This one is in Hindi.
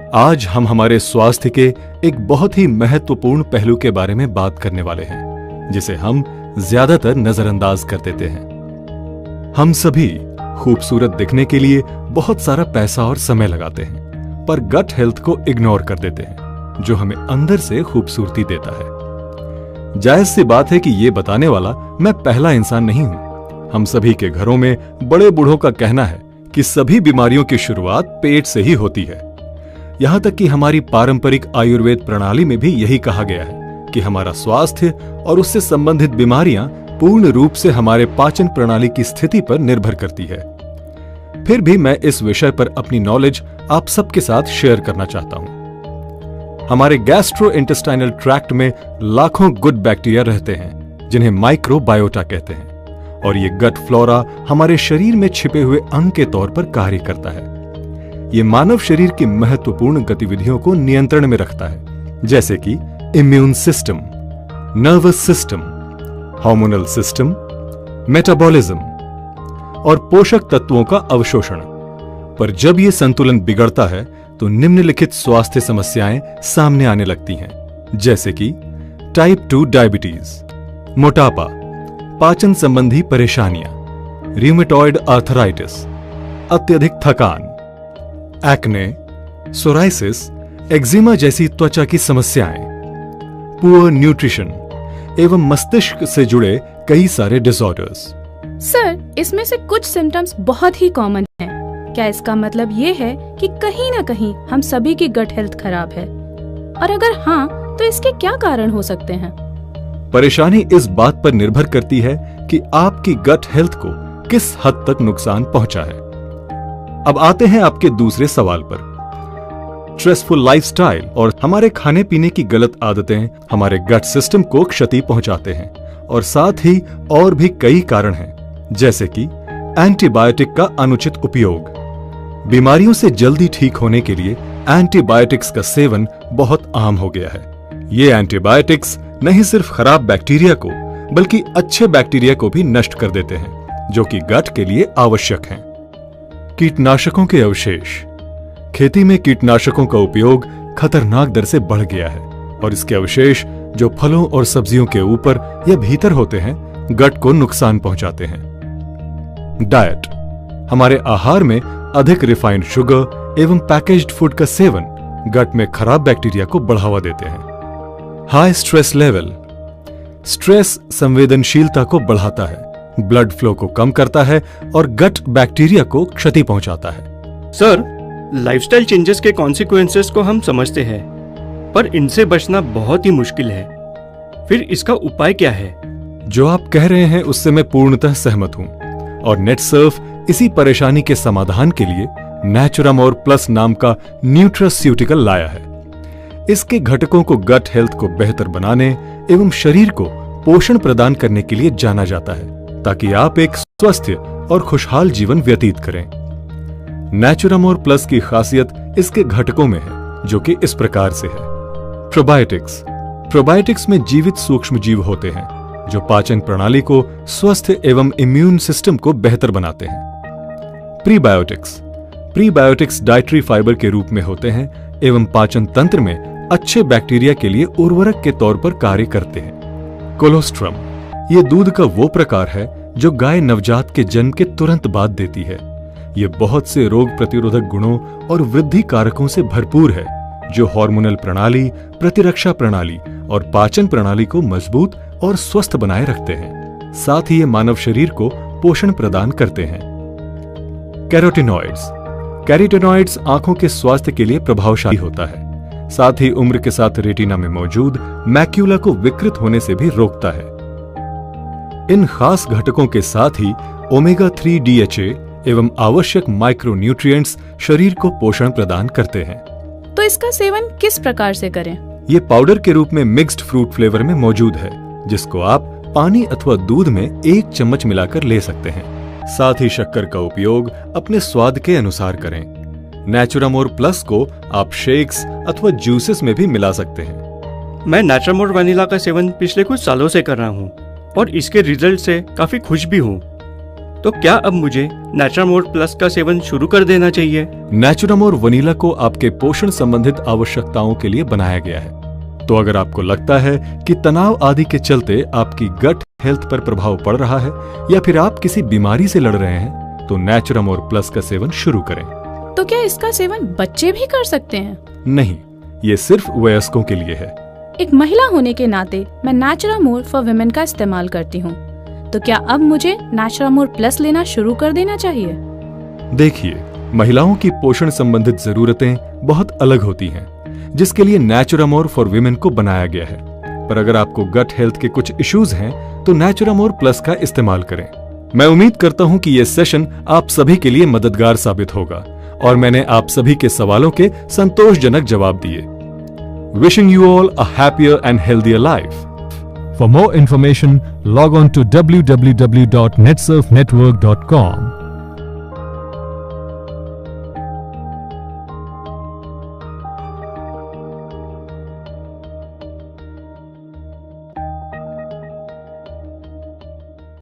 आज हम हमारे स्वास्थ्य के एक बहुत ही महत्वपूर्ण पहलू के बारे में बात करने वाले हैं, जिसे हम ज्यादातर नजरअंदाज कर देते हैं। हम सभी खूबसूरत दिखने के लिए बहुत सारा पैसा और समय लगाते हैं, पर गट हेल्थ को इग्नोर कर देते हैं, जो हमें अंदर से खूबसूरती देता है। जायज सी बात है कि ये बताने वाला मैं पहला इंसान नहीं हूं। हम सभी के घरों में बड़े बूढ़ों का कहना है कि सभी बीमारियों की शुरुआत पेट से ही होती है। यहां तक कि हमारी पारंपरिक आयुर्वेद प्रणाली में भी यही कहा गया है कि हमारा स्वास्थ्य और उससे संबंधित बीमारियां पूर्ण रूप से हमारे पाचन प्रणाली की स्थिति पर निर्भर करती है। फिर भी मैं इस विषय पर अपनी नॉलेज आप सबके साथ शेयर करना चाहता हूं। हमारे गैस्ट्रोइंटेस्टाइनल ट्रैक्ट में लाखों गुड बैक्टीरिया रहते हैं, जिन्हें माइक्रोबायोटा कहते हैं, और ये गट फ्लोरा हमारे शरीर में छिपे हुए अंग के तौर पर कार्य करता है। ये मानव शरीर की महत्वपूर्ण गतिविधियों को नियंत्रण में रखता है, जैसे कि immune system, nervous system, hormonal system, metabolism और पोषक तत्वों का अवशोषण। पर जब ये संतुलन बिगड़ता है तो निम्नलिखित स्वास्थ्य समस्याएं सामने आने लगती हैं, जैसे कि टाइप 2 डायबिटीज, मोटापा, पाचन संबंधी परेशानियां, रूमेटॉइड आर्थराइटिस, अत्यधिक थकान, एक्ने, सोराइसिस, एक्जिमा जैसी त्वचा की समस्याएं, पुअर न्यूट्रिशन एवं मस्तिष्क से जुड़े कई सारे डिसऑर्डर्स। सर, इसमें से कुछ सिम्टम्स बहुत ही कॉमन हैं। क्या इसका मतलब ये है कि कहीं न कहीं हम सभी की गट हेल्थ खराब है? और अगर हाँ, तो इसके क्या कारण हो सकते हैं? परेशानी इस बात पर निर्भर करती है कि आपकी गट हेल्थ को किस हद तक नुकसान पहुंचा है। अब आते हैं आपके दूसरे सवाल पर। स्ट्रेसफुल लाइफस्टाइल और हमारे खाने पीने की गलत आदतें हमारे गट सिस्टम को क्षति पहुंचाते हैं, और साथ ही और भी कई कारण हैं, जैसे कि एंटीबायोटिक का अनुचित उपयोग। बीमारियों से जल्दी ठीक होने के लिए एंटीबायोटिक्स का सेवन बहुत आम हो गया है। ये एंटीबायोटिक्स नहीं सिर्फ खराब बैक्टीरिया को, बल्कि अच्छे बैक्टीरिया को भी नष्ट कर देते हैं, जो कि गट के लिए आवश्यक हैं। कीटनाशकों के अवशेष। खेती में कीटनाशकों का उपयोग खतरनाक दर से बढ़ गया है, और इसके अवशेष जो फलों और सब्जियों के ऊपर या भीतर होते हैं, गट को नुकसान पहुंचाते हैं। डाइट। हमारे आहार में अधिक रिफाइंड शुगर एवं पैकेज्ड फूड का सेवन गट में खराब बैक्टीरिया को बढ़ावा देते हैं। High stress level. स्ट्रेस संवेदनशीलता को बढ़ाता है, ब्लड फ्लो को कम करता है और गट बैक्टीरिया को क्षति पहुंचाता है। सर, लाइफस्टाइल चेंजेस के कॉन्सिक्वेंसेस को हम समझते हैं, पर इनसे बचना बहुत ही मुश्किल है। फिर इसका उपाय क्या है? जो आप कह रहे हैं उससे मैं पूर्णतः सहमत हूं, और नेटसर्फ इसी परेशानी के समाधान के लिए नेचुरामोर प्लस नाम का न्यूट्रास्यूटिकल लाया है। इसके घटकों को गट हेल्थ को बेहतर बनाने एवं शरीर को पोषण प्रदान करने के लिए जाना जाता है, ताकि आप एक स्वस्थ और खुशहाल जीवन व्यतीत करें। नेचुरामोर प्लस की खासियत इसके घटकों में है, जो कि इस प्रकार से है। प्रोबायोटिक्स। प्रोबायोटिक्स में जीवित सूक्ष्म जीव होते हैं, जो पाचन प्रणाली को स्वस्थ एवं इम्यून सिस्टम को बेहतर बनाते हैं। प्रीबायोटिक्स। प्रीबायोटिक्स डाइटरी फाइबर के रूप में होते हैं एवं पाचन तंत्र में अच्छे बैक्टीरिया के लिए उर्वरक के तौर पर कार्य करते हैं। कोलोस्ट्रम। ये दूध का वो प्रकार है जो गाय नवजात के जन्म के तुरंत बाद देती है। ये बहुत से रोग प्रतिरोधक गुणों और वृद्धि कारकों से भरपूर है, जो हार्मोनल प्रणाली, प्रतिरक्षा प्रणाली और पाचन प्रणाली को मजबूत और स्वस्थ बनाए रखते हैं। साथ ही ये मानव शरीर को पोषण प्रदान करते हैं। कैरोटीनॉइड्स। कैरोटीनॉइड्स आंखों के स्वास्थ्य के लिए प्रभावशाली होता है, साथ ही उम्र के साथ रेटिना में मौजूद मैक्यूला को विकृत होने से भी रोकता है। इन खास घटकों के साथ ही ओमेगा 3 DHA एवं आवश्यक माइक्रोन्यूट्रिएंट्स शरीर को पोषण प्रदान करते हैं। तो इसका सेवन किस प्रकार से करें? ये पाउडर के रूप में मिक्स्ड फ्रूट फ्लेवर में मौजूद है, जिसको आप पानी अथवा दूध में 1 चम्मच मिलाकर ले सकते हैं। साथ ही शक्कर का उपयोग अपने स्वाद के अनुसार करें। नेचुरामोर प्लस को आप शेक्स अथवा जूसेस में भी मिला सकते हैं। मैं नेचुरामोर वनीला का सेवन पिछले कुछ सालों से कर रहा हूँ, और इसके रिजल्ट से काफी खुश भी हूँ। तो क्या अब मुझे नेचुरामोर प्लस का सेवन शुरू कर देना चाहिए? नेचुरामोर वनीला को आपके पोषण संबंधित आवश्यकताओं के लिए बनाया गया है। तो अगर आपको लगता है कि तनाव आदि के चलते आपकी गट हेल्थ पर प्रभाव पड़ रहा है या फिर आप किसी बीमारी से लड़ रहे हैं, तो नेचुरामोर प्लस का सेवन शुरू करें। तो क्या इसका सेवन बच्चे भी कर सकते हैं? नहीं, ये सिर्फ वयस्कों के लिए है। एक महिला होने के नाते मैं नेचुरामोर फॉर विमेन का इस्तेमाल करती हूँ। तो क्या अब मुझे नेचुरामोर प्लस लेना शुरू कर देना चाहिए? देखिए, महिलाओं की पोषण संबंधित जरूरतें बहुत अलग होती हैं, जिसके लिए नेचुरामोर फॉर विमेन को बनाया गया है। पर अगर आपको गट हेल्थ के कुछ इश्यूज हैं, तो नेचुरामोर प्लस का इस्तेमाल करें। मैं उम्मीद करता हूं कि यह सेशन आप सभी के लिए मददगार साबित होगा और मैंने आप सभी के सवालों के संतोषजनक जवाब दिए। Wishing you all a happier and healthier life. For more information, log on to www.netsurfnetwork.com.